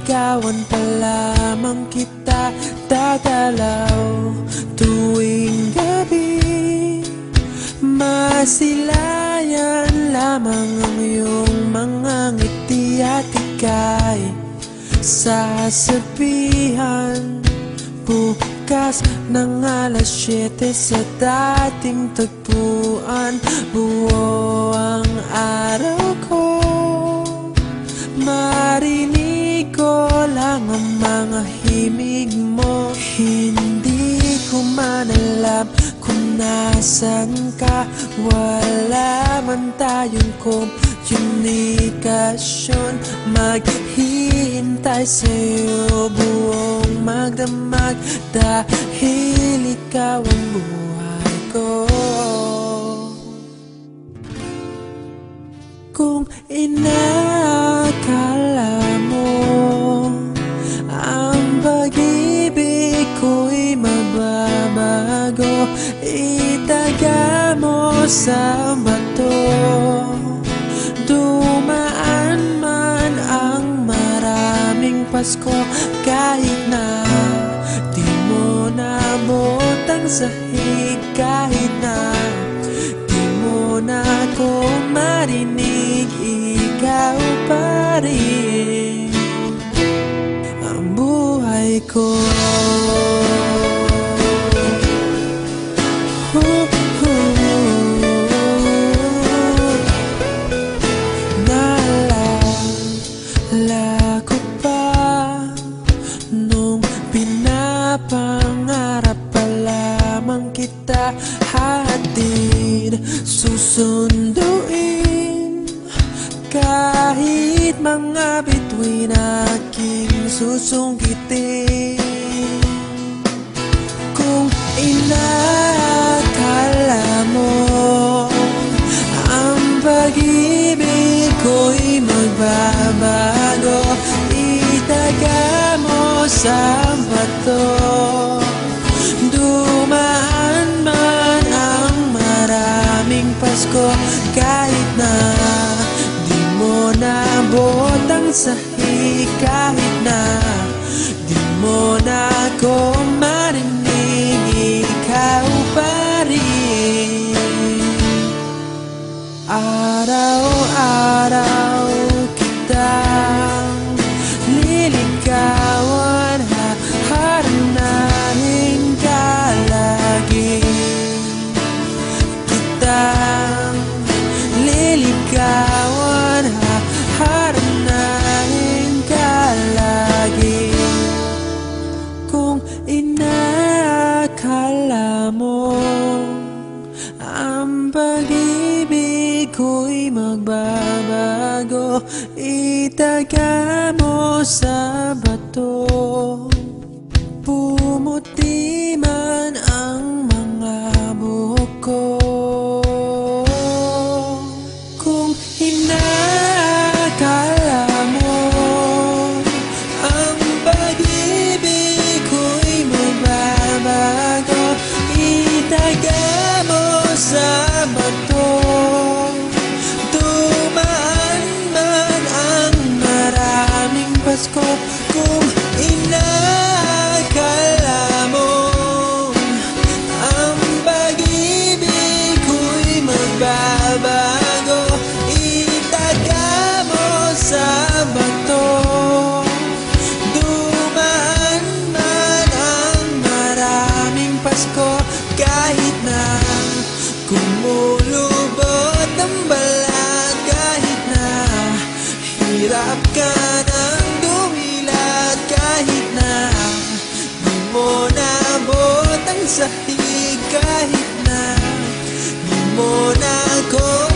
Liligawan pa lamang kita dadalaw tuwing gabi. Masilayan lamang ang iyong mga ngiti at ika'y sasabihan bukas ng alas 7 sa dating tagpuan. Buo ang araw ko, marinig ko lang ang mga himig mo. Hindi ko man alam kung nasan ka, wala man tayong komunikasyon. Maghihintay sa'yo buong magdamag dahil ikaw ang buhay ko. Kung inakala mo ang pag-ibig ko'y mababago, itaga mo sa bato. Dumaan man ang maraming Pasko, kahit na di mo nabot ang sahig, kahit na di mo na ako marinig, ikaw pa rin ang buhay ko. Naalala ko pa nung pinapangarap pa lamang kita, hatid susunduin kahit mga bituin aking susungkitin. Kung inakala mo ang pag-ibig ko'y magbabago, itaga mo sa bato. Dumaan man ang maraming Pasko, kahit na di mo nabot ang sahig, kahit na di mo na ako marinig, ikaw pa rin. Araw-araw kitang liligawan, haharanahin ka lagi. Kitang liligawan, haharanahin ka lagi. Kung inakala mo ang pag-ibig ko'y magbabago, itaga mo sa bato. Pumuti man ang mga buhok ko. Kung inakala mo ang pag-ibig ko'y magbabago, itaga mo sa bato. Dumaan man ang maraming Pasko, kung inakala mo ang pag-ibig ko'y magbabago, itaga mo sa bato. Dumaan man ang maraming Pasko, kahit na kumulubot ang balat, kahit na hirap ka ng dumilat, kahit na di mo nabot ang sahig, kahit na di mo na ako